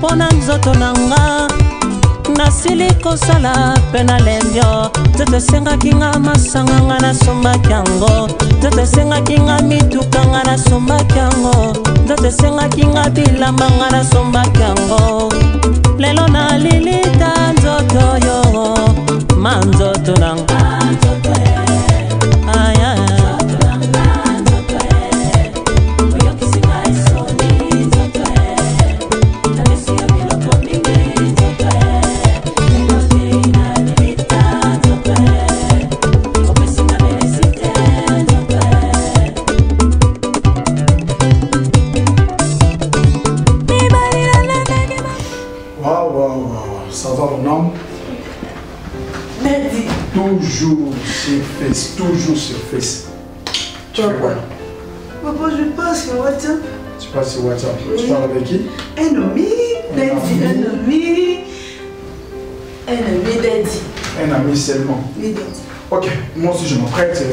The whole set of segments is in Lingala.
pona nzoto nanga nasili kosala pe nalembio nzoto esengaki nga masanga nga nasombaki yango nzoto esengaki nga mituka nga nasombaki yango nzoto esengaki nga bilamba nga nasombaki yango lelo nalilita nzoto yo ma nzoto nanga Ça va mon homme? Daddy. Toujours sur face, toujours sur face. Tu fais quoi? Papa, je passe sur WhatsApp. Tu passes sur WhatsApp? Oui. Tu parles avec qui? Un ami, Daddy, un ami. Un ami, Daddy. Un ami seulement? Oui, Daddy. Ok, moi aussi je m'apprête.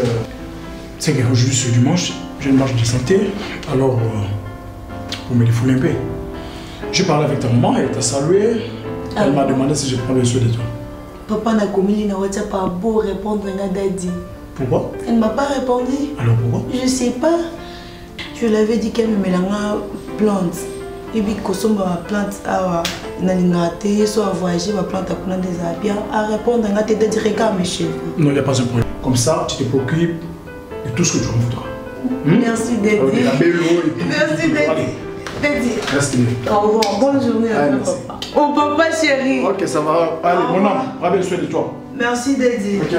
C'est qu'aujourd'hui c'est dimanche, j'ai une marche de santé. Alors, pour me défouler un peu. Je parle avec ta maman, elle t'a salué. Elle m'a demandé si je prends le soin de toi. Papa n'a commis dans WhatsApp pas beau répondre à Daddy. Pourquoi? Elle ne m'a pas répondu. Alors pourquoi? Je sais pas. Je lui avais dit qu'elle me met la plante. Et puis que si ma plante a été soit voyager, ma plante a plein des habits. À répondre à Daddy, regarde mes cheveux. Non, il n'y a pas un problème. Comme ça, tu te préoccupes de tout ce que tu en voudras. Merci Daddy. Okay, la belle eau et tout. Merci Daddy. Daddy. Reste bien. Au revoir. Bonne journée à toi, papa. Oh papa chéri. Ok, ça va. Allez, mon homme, prends bien soin de toi. Merci Daddy. Ok.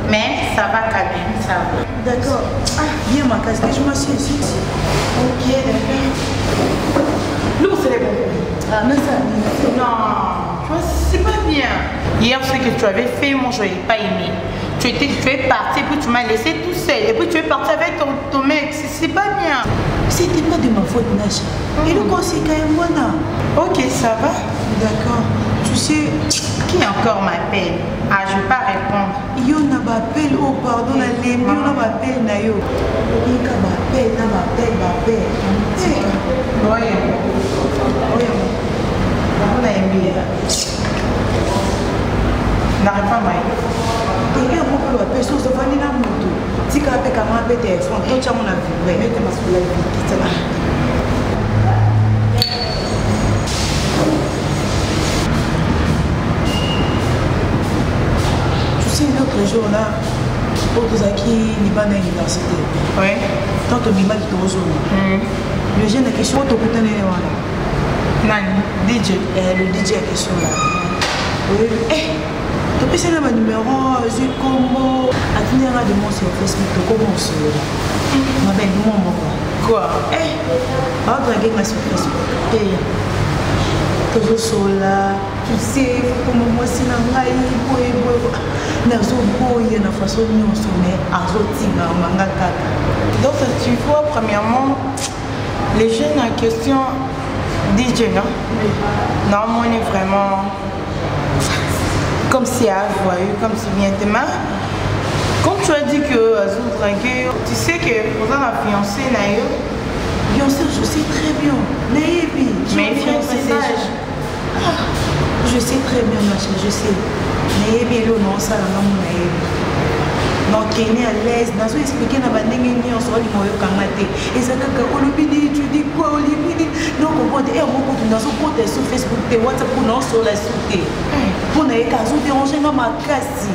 Mais ça va quand même, ça va. D'accord. Ah, viens ma casquette, je m'assieds ici. Ok, d'accord. Nous, c'est les bons. Ah, mais ça. Non, tu vois, c'est pas bien. Hier, ce que tu avais fait, moi, je n'ai pas aimé. Tu es parti, puis tu m'as laissé tout seul. Et puis tu es parti avec ton mec. C'est pas bien. C'était pas de ma faute, Nacha. Et le conseil quand même, moi, ok, ça va. D'accord. Tu sais. Qui encore m'appelle? Ah, je ne vais pas répondre. Yo na m'appelle, oh pardon, la lembi, yo na m'appelle, na yo. Oka m'appelle, na m'appelle. Oui. Oui. On a aimé. N'arrive pas, Maï. Et bien, on peut appeler sur ce vanille na moto. Si tu as appelé comme un téléphone, toi, tu as mon avis. Oui, mais tu m'as soulé la vie. L'autre jour là, pour tous qui n'est pas dans l'université. Oui. Quand on m'a dit le jeune a question, tu peux tenir là. DJ. Le DJ a question là. Oui. Tu peux essayer mon numéro, je combo. À finir là de mon sur Facebook, tu commences. Ma belle, moi. Quoi? On va draguer sur Facebook. Toujours sola. Tu sais, comme moi, si je suis donc tu vois premièrement les jeunes en question DJ non? Non, moi on est vraiment comme si à voyou, comme si bien demain. Quand tu as dit que tu sais que vous avez fiancé Nayo. Fiancé, je sais très bien. Mais fiancé, je sais très bien, machin, je sais. Mais non, ça, donc il est à l'aise, dans ce expliquer na bandenge ni on sort du moyo kamate. Et ça kaka olobidi tu dis quoi olobidi donc comprendre et moi quand dans son compte sur Facebook et WhatsApp pour non sur la souté pour n'a qu'à se déranger dans ma casse.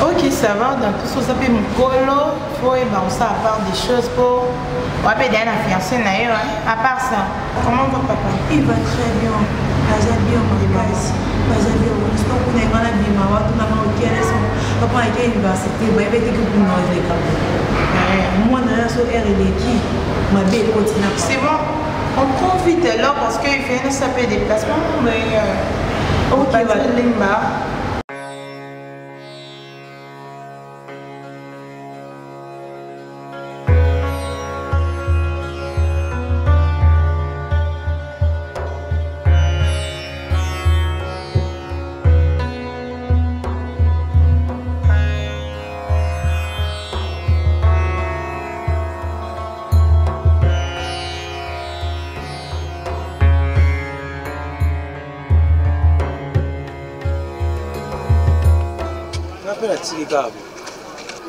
Ok, ça va, dans tout ça, ça peut me coller, faut ça à part des choses pour. On va péder un fiancé d'ailleurs, à part ça. Comment va papa? Il va très bien. Pas bien, mon gars ici. Pas bien, on se trouve qu'on est dans la vie, ma voix, tout n'a pas aucun raison. Papa est à l'université, il va être que pour nous les câbles. Moi, dans la soirée, elle est qui? Ma belle continue. C'est bon, on profite là parce qu'il fait un sapé déplacement, mais on va dire l'imba.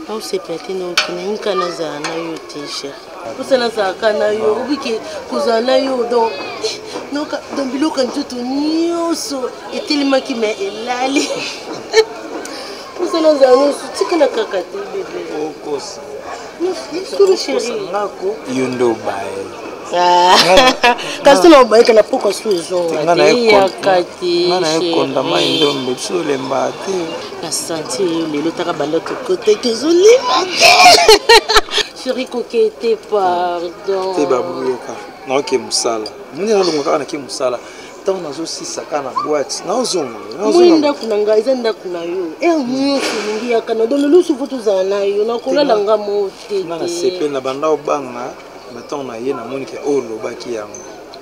Au sepete no kinka na zana yo tisha. Kusana zakana yo ubiki kuzana yo do no ka dombilo kan tutu nyoso etilima ki me elali. Kusana zana sutikana kakati bebe. Okosi. Suru chérie. Ngako yundo bae. Kasi no bae kana poko suzo. Ngana ekonda mai ndombe sule mbate. La santé lelo taka banda to côté tozoli. Chérie coquette pardon. Te babuyoka. Na oke musala. Muni na lunga kana ki musala. Tant nazo sisa kana boîte. Na ozonga. Mwinda kunanga izanda kunayo. Mwe kuningi yakana dolo lusu futu zana yo na kolala nga mote. Na sepe na banda obanga. Mettons na ye na moni ke olo baki yango.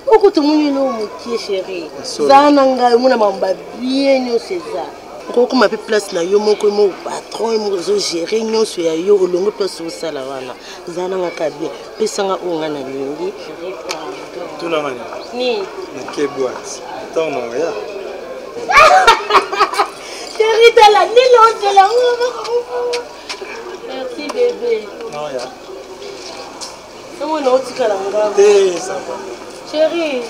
Oko to muni no mutie chérie. Zana nga muna mamba bien yo César. Koko ma place na yo moko mo patron mo zo gérer nyonso ya yo olongo place au sala wana. Zana nga kabie. Pesanga onga na lingi. Tuna mani. Ni. Na ke boîte. Tant na ya. Chérie de la ni l'autre de la. Merci bébé. Non ya. Comment on a dit qu'elle a un ça va. Chérie.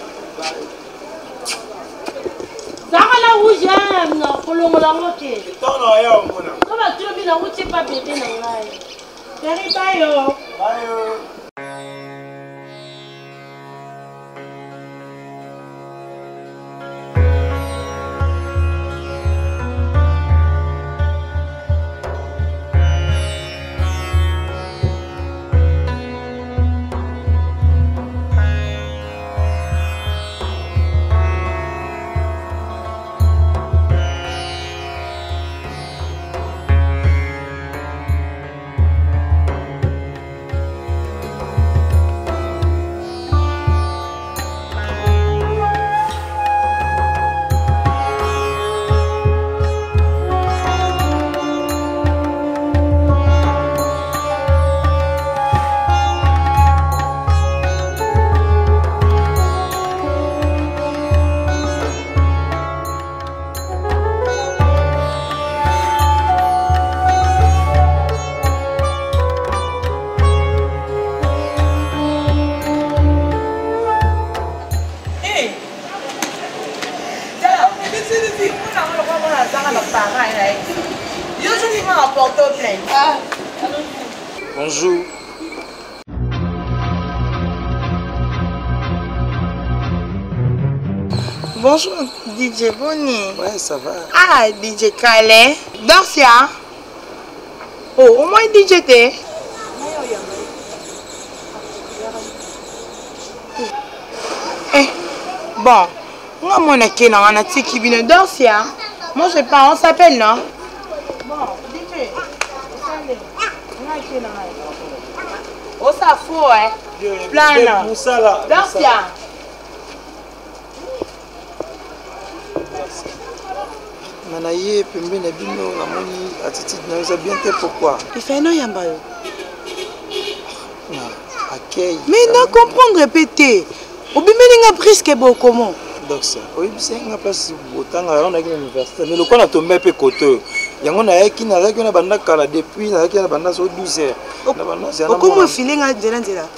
Zara où j'aime, non, pour le moment, ok. Comment tu as mis la route, pas bébé, non, chérie, bye, Bonjour. Bonjour DJ Bonnie. Ouais, ça va. Ah, DJ Calais. Dorcia. Oh, au moins DJ T. Eh, bon. Moi, mon équipe, on a qui vient de Dorcia. Moi, je sais pas, on s'appelle, non? Bon, DJ. Oh, ça fout, hein? Plan. Dorcia. Nanaye pembe na bino na moni attitude na ça bien pourquoi il fait non yamba yo accueil mais na comprendre répéter obimeli nga presque beau comment donc ça oui c'est nga place botanga on a une université mais le qu'on a tombé peu côté yango na yaki na zaki na banda kala depuis na yaki na banda so 12h na banda c'est comment filer nga dela dela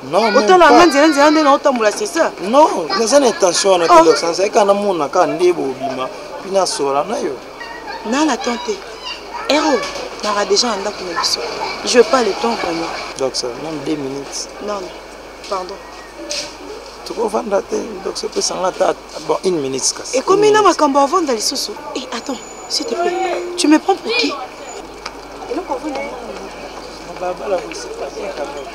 Non, autant la main nzela nde na otambola c'est ça. Non, naza na intention na kilo sans eka na mona ka ndebo bima pina sola na yo. Na la tante. Héros, n'aura déjà un date na biso. Je veux pas le temps vraiment. Donc ça même 2 minutes. Non, pardon. Tu peux vendre donc c'est peut s'en la bon 1 minute casse. Et comme il a ma cambo avant d'aller sous. Et attends, s'il te plaît. Tu me prends pour qui? Et donc on va Baba la c'est pas bien quand même.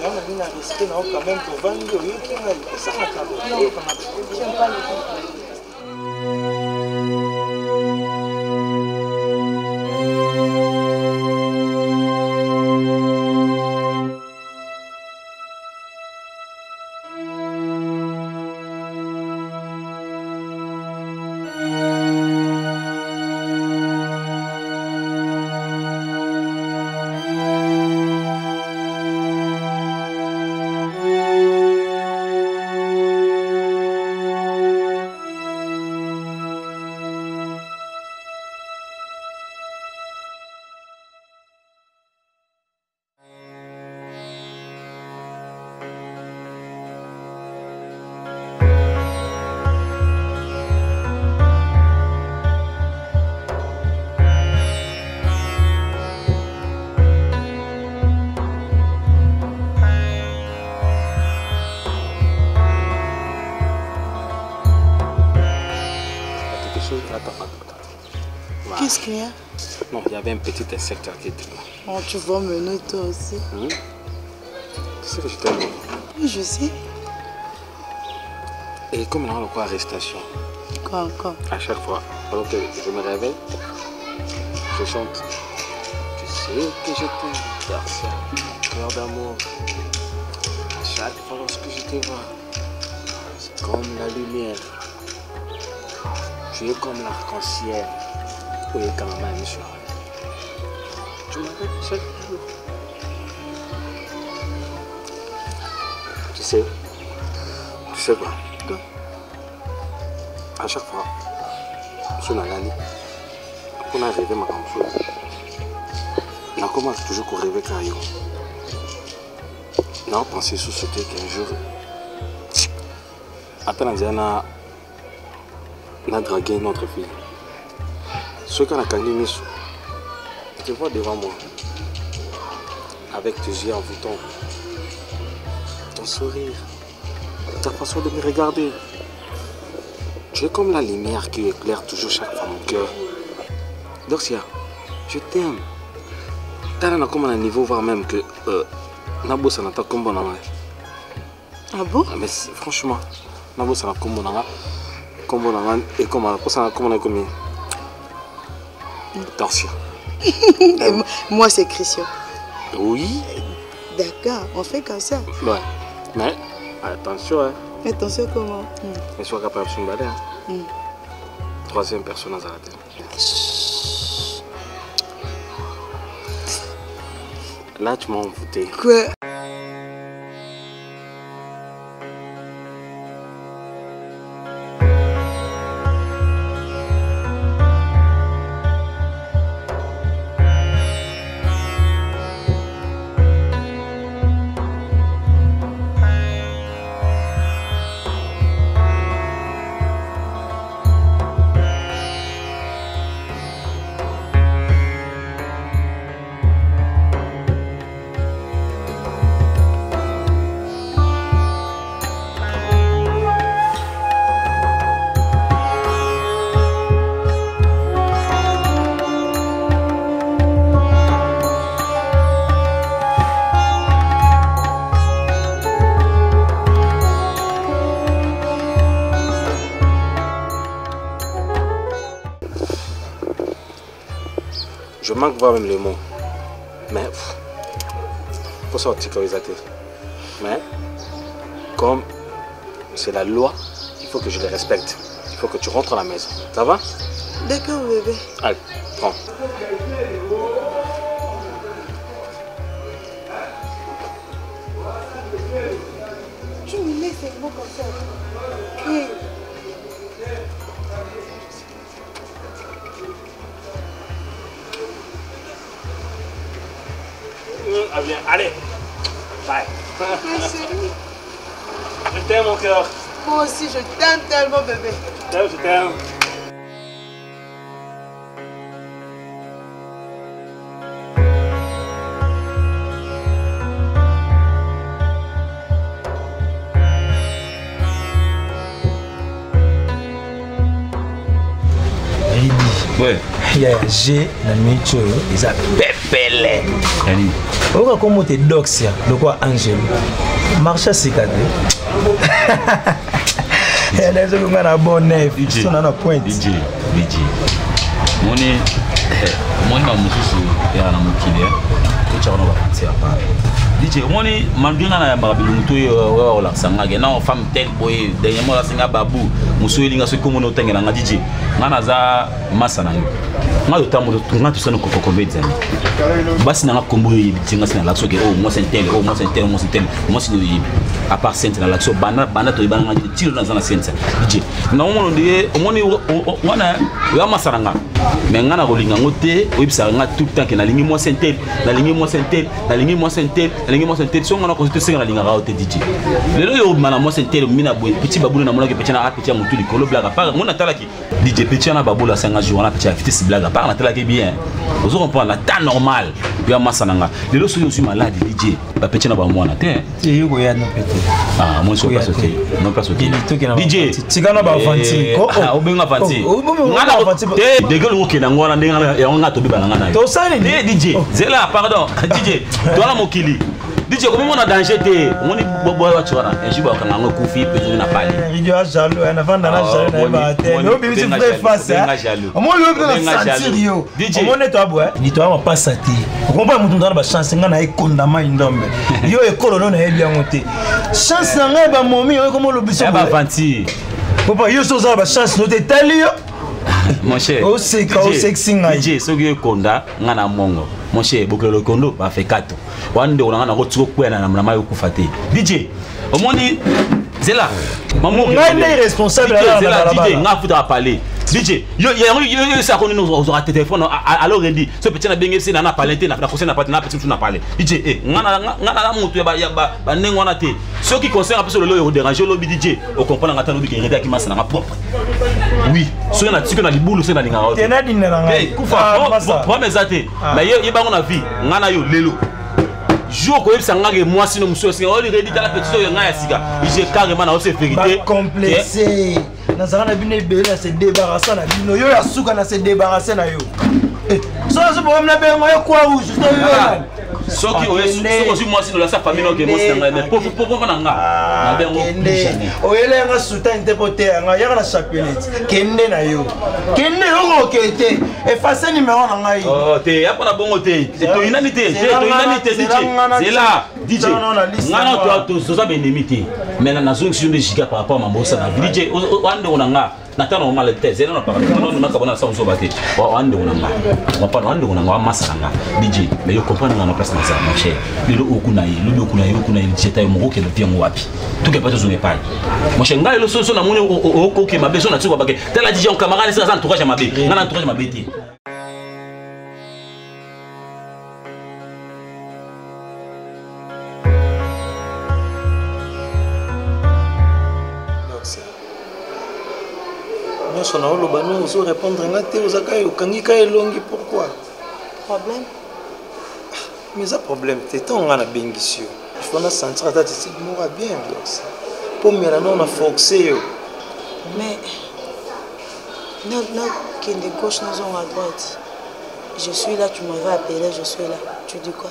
On a bien risqué quand même pour vendre yo qui va ça na cambo. J'aime pas les gens. Qu'est-ce qu'il y a? Non, il y avait un petit insecte qui était là. Oh, tu vas mener toi aussi. Tu sais que je t'aime. Oui, je sais. Et comme on a encore arrestation. Quoi encore? À chaque fois, alors que je me réveille, je chante. Tu sais que je t'aime, Darcia, cœur d'amour. À chaque fois lorsque je te vois, c'est comme la lumière. Tu es comme l'arc-en-ciel. Oui, quand même, monsieur. Tu m'arrêtes chaque jour. Tu sais quoi? Quoi? À chaque fois, je n'ai rien dit. On a rêvé ma grand-chose. On commence toujours à rêver quand il on a pensé sur ce truc qu'un jour, après on a dragué une autre fille. Ce qu'on a gagné, je te vois devant moi, avec tes yeux envoûtants, ton sourire, ta façon de me regarder. Tu es comme la lumière qui éclaire toujours chaque fois mon cœur. Dorcia, je t'aime. Tu as comme un niveau, voire même que Nabo ça n'a pas comme bon. Ah bon? Mais franchement, Nabo ça n'a comme bon. Et comme on a commis. Dorcia. Moi c'est Christian. Oui. D'accord, on fait comme ça. Ouais. Mais attention, hein. Attention comment? Mais sois capable de se battre. Troisième personne à la tête. Là, tu m'as envoûté. Quoi? Je manque voir même les mots. Mais pour sortir sécurisateur. Mais comme c'est la loi, il faut que je les respecte. Il faut que tu rentres à la maison. Ça va? D'accord bébé. Allez, prends. Tu me laisses un mot comme ça. Oui. Allez, Bye. Je t'aime, mon cœur. Moi aussi, je t'aime tellement, bébé. Je t'aime. Ouais. Il y a G na micho ils a pepele. Yani. Oka comme te doxia, de quoi Angelo. Marcha sikade. Elle est sur une bonne nef, ils sont na point. DJ. Moni ma mususu ya na mukile. Ko cha ona ba tia pa. DJ moni mandinga na yamba bilungu yo wa la sanga ke na femme tel boy dernièrement la singa babu musu elinga so komo no tengela nga DJ ngana za masa na yo ngalo tamu tunga tusana ko kombedza basi na kombo yi tinga sina la so ke oh moi c'est tel moi c'est yi à part sainte na la so bana to ibana nga tilo na zana sainte DJ na omo ndiye omoni wana ya masa nga mais ngana ko linga ngote oyibisa nga tout temps ke na lingi moi c'est tel na lingi moi c'est tel na lingi moi c'est tel lingi moi c'est tel so ngana ko to singa linga ra ote DJ lelo yo mana moi c'est tel mina boy petit babu na molaka petit na a petit mutu likolo blaga par mona talaki DJ petit na babu la 5 jours na petit vitesse blaga par na talaki bien vous comprendre la temps normal bien masananga lelo so yo suis malade DJ ba petit na ba mwana te yo go ya no petit ah moi so pas sauter non pas sauter DJ tigana ba fanti ko obenga fanti ngana fanti te degelo ngo kena ngwana ndengana ya nga to bibana ngana to sani DJ zela pardon DJ toi mokili DJ comme on a danger te ngoni bobo wa chora enji ba kana ngo kufi petu na pali radio a jalo na vanda na jalo na ba te no bi tu fais face mo lo bi na sentir yo mo ne to abo ni to ma passa te ko ba mutu ndana ba chance ngana e kondama indombe yo e kolono na e bien monter chance na nga ba momi yo comme lo biso ba fanti papa yo so za ba chance no te tali yo mon cher o sexy ngai DJ soki konda ngana mongo mon cher bokelo kondo ba fait 4 wande ona ngana ko tsoko kwena na mama yo kufate DJ omoni zela maman ngai ne responsable la DJ nga futa parler DJ yo ça qu'on nous aura téléphone alors rendi ce petit na bengé c'est na parler na conseil na parler na petit na parler DJ ngana mutu ba nengwana te ce qui concerne après le lo déranger lo DJ au comprendre ngata no bi ke reda ki masa na propre oui so na tiko na libulu se na linga te na dinera nga kufa po mezate mais ye bango na vie ngana yo lelo jour ko yebisa ngake moi sino muso singa oli redi tala petit yo nga ya sika j'ai carrément na ose vérité complexé na zana bine be na se débarrasser na bino yo ya suka na se débarrasser na yo so bo na be ngoy kwa rouge so yo soki oyesu moi sino la sa famille no ke mo singa mais pour na nga na be ngo oyele nga suta interpréter nga ya na chapelette kende na yo kende yo okete effacer numéro na ngai oh te ya pona bongo te to inanité c'est là DJ ngana to so za benimité mais na zone sur de giga par rapport à mambosa na DJ wande onanga na tano normal te zela na parler non na kabona sa so baté wande onanga on pas wande onanga masanga DJ mais yo comprendre na place na ça mon cher lelo okunayi jeta yo moko ke le bien wapi tout que pas zo pas mon cher ngai lo so na moni okoke mabe so na tsiko bake tela DJ on camarade ça entourage mabe ngana entourage mabe te nyonso na oloba no ozo répondre nga te ozaka okangi ka elongi pourquoi problème mais ça problème te ntango nga na bengisi yo il faut na sentir ata te mora bien donc po mela no na forcé yo mais non kende gauche na zonga à droite je suis là tu m'avais appelé je suis là tu dis quoi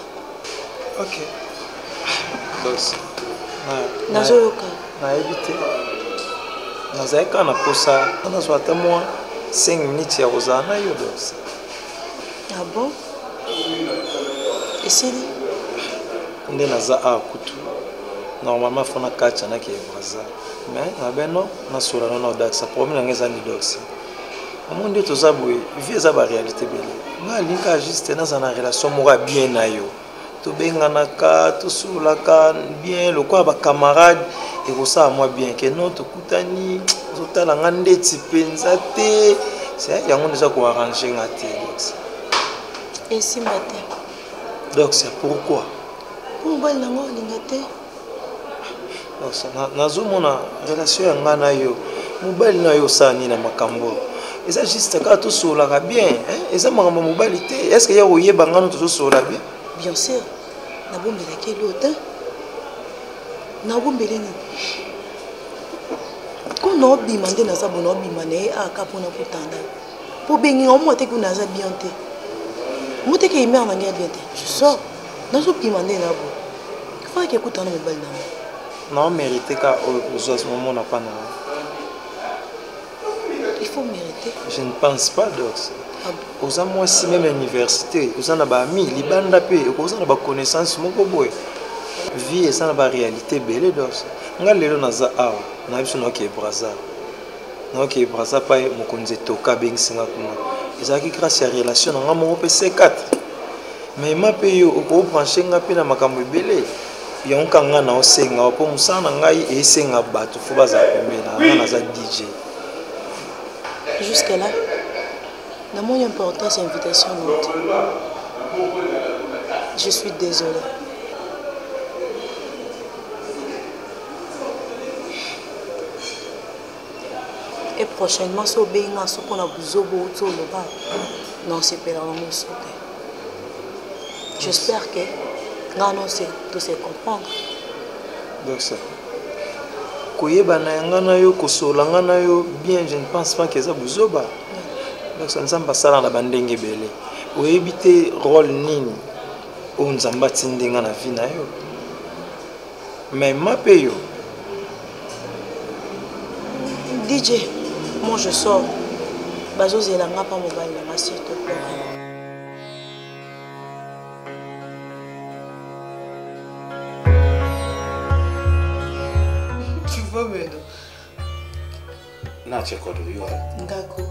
ok donc nazoyoka nayebi te nazali kaka na posa nazwa ata mwa 5 minutes ya kozala na yo donc ah bon esili nde naza awa kutu normalement fo nakatya nake braza mais nabeno nasola no na odakisa problème nanga eza ni doxi omo nde toza boye vie eza baréalité bele nga alinga juste naza na relation moko ya bien na yo tobenganaka tosololaka bien lokola bacamarade ekosala mwa bien ke no tokutani ozotala nga ndeti mpenza te yango nde eza koarrange nga te esimba te donc c'est pourquoi Pour moi, il y a un nazomona relation ya nga na yo mobali na yo osala na makambo eza juste kaka tosolaka bien eza makambo mobali te est ce que ya koyeba ngano tozosola bien bien sûr nabombelaki elota nabombele nini ko naobima nde naza bo naobima na ye aka mpona kotanda po benginga omwa te kuna aza bien te moteke imere nange ya bien te je sors nazobima nde na bo ifaki ekutana mobali na mo non mérité car aux moments n'a pas non. Il faut mériter. Je ne pense pas donc. Aux amours si même l'université, aux en a pas mis, les bandes d'appui, aux en a pas connaissance mon boy. Vie et ça n'a pas réalité belle donc. On a les gens naza ah, on a vu son ok Brazza. Non ok Brazza pas mon connaît toka bing singa kuma. Ils ont qui grâce à relation on a mon PC4. Mais ma paye au gros branché on a pris na makambo belle. Yonka nga na osenga po musana ngai esenga bato fo baza pembena nga na za DJ. Jusque là, la moins importante c'est l'invitation. Je suis désolée. Et prochainement, si on a ce qu'on a besoin de non, c'est pas la même chose. J'espère que non, c'est de se comprendre. Donc ça. Koyeba na ngana yo kosola ngana yo bien, je ne pense pas que ça buzoba. Donc ça nzamba sala na bandenge belé. Oyebite rôle nini o nzamba tindinga na vie na yo. Mais ma payo. DJ, moi je sors. Bazo zelanga pas mobile na s'il te plaît. Non, tu es quoi de lui? D'accord.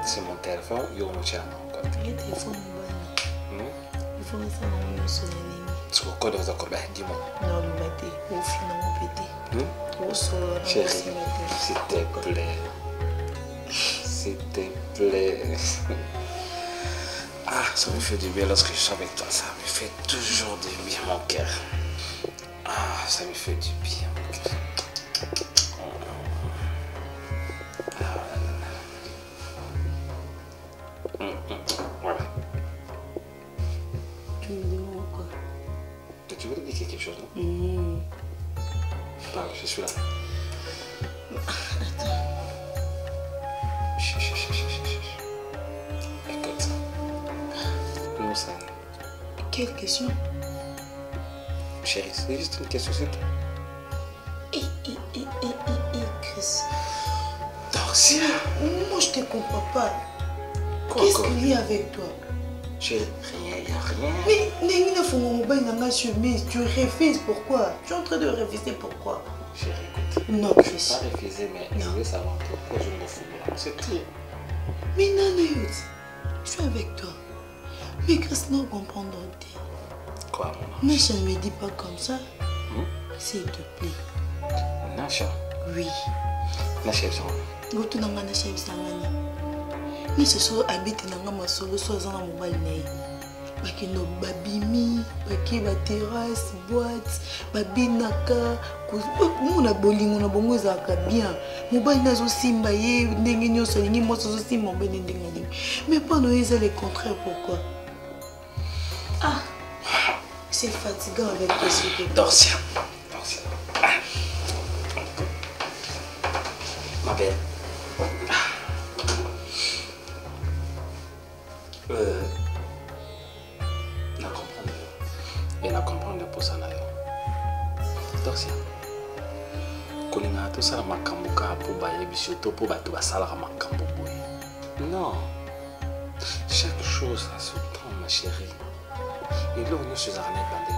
C'est mon téléphone, yo mon chien. Le téléphone mobile. Il faut ça dans son ennemi. Tu vois quoi dans un corps? Dis-moi. Non, le matin, au final, on pété. Chérie, s'il te plaît. S'il te plaît. Ah, ça me fait du bien lorsque je suis avec toi. Ça me fait toujours du bien, mon cœur. Ah, ça me fait du bien, mon cœur. Voilà. Tu me demandes quoi? Tu veux dire quelque chose, non? Parle, je suis là. Attends. Écoute. Nous ça. Quelle question? Chérie, c'est juste une question, c'est tout. Chris. Dorcia. Moi, je te comprends pas. Qu'est-ce qu'il y a avec toi? Chérie, rien, il n'y a rien. Mais Némina Fongomoba n'a pas chemise. Tu refuses, pourquoi? Tu es en train de refuser, pourquoi? Chérie, écoute. Non, je Chris. ne vais pas refuser, mais je veux savoir pourquoi je me fous. C'est tout. Mais Nana, je suis avec toi. Mais Chris, non, comprendre. Quoi, mon Nacha, ne me dis pas comme ça. S'il te plaît. Nacha? Oui. Nacha, c'est où tu n'as pas Nacha, c'est où? Mais ce soir, habite dans ma solo, soit dans mon balai. Baki no babimi, baki ba terrasse, boîte, babinaka, mon aboling, on a bon zaka bien. Mon balai n'a aussi maillé, n'engagnon soligné, moi aussi mon bénédicte. Mais pas nous, ils ont le contraire, pourquoi? Ah! C'est fatigant avec toi, s'il te plaît. Dorcia. Dorcia. Ma belle. Na comprendre. Et na comprendre pour ça. Dorcia. Kolinga to sala makambo ka po ba yebiso to po ba to ba sala makambo boy. Non. Chaque chose a son temps, ma chérie. Et là, on est chez Arnett Bandel.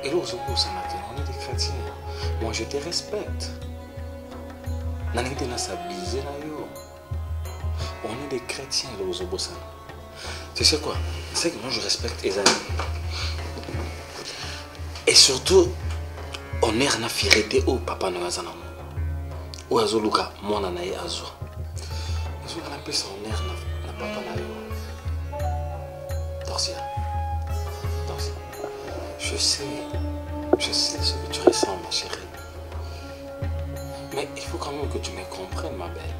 Et là, on est des chrétiens. Moi, je te respecte. On est des chrétiens, là, aux Obosan. Tu sais quoi? C'est que moi, je respecte les amis. Et surtout, on est en fierté au papa Noazana. Ou Azoluka, moi, on a Azua. On a appelé ça, on est en papa Nayo. Dorcia. Je sais ce que tu ressens, ma chérie. Mais il faut quand même que tu me comprennes, ma belle.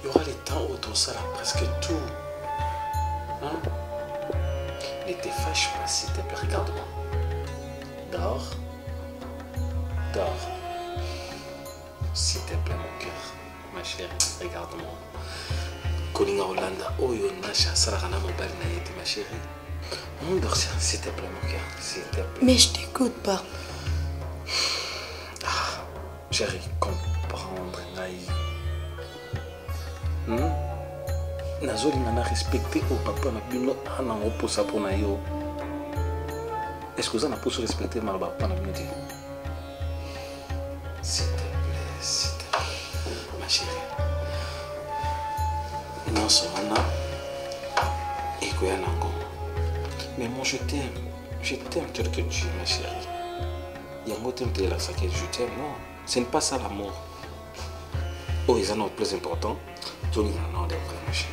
Il y aura les temps où tout ça, là, presque tout. Hein? Ne te fâche pas, s'il te plaît. Regarde-moi. Dors. S'il te plaît, mon cœur. Ma chérie, regarde-moi. Kolinga Hollanda, Oyo Nasha, Sarana Mobile Naïti, ma chérie. Mon Dorcia, s'il te plaît, mon cœur. S'il te plaît. Mais je t'écoute pas. Ah, chérie, comprendre, Naï. Nazoli n'a respecté au papa na bino ana oposa pour na yo. Est-ce que vous en avez pour respecter ma papa na bino? S'il te plaît, ma chérie. Non seulement et que mais moi je t'aime tel que tu es, ma chérie. Il y a un mot que je t'aime, non, ce n'est pas ça l'amour. Oh, ils en ont le plus important. Tout le monde est vrai, ma chérie.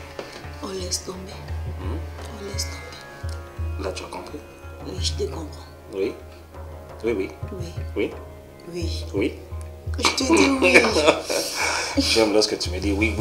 On laisse tomber. On laisse tomber. Là, tu as compris? Oui, je te comprends. Oui. Oui. Je te dis oui. J'aime lorsque tu me dis oui.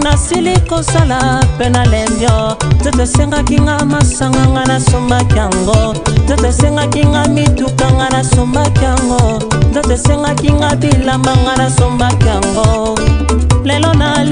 nasili kosala mpe nalembio nzoto esengaki nga masanga nga nasombaki yango nzoto esengaki nga mituka nga nasombaki yango nzoto esengaki nga bilamba nga nasombaki yango lelo na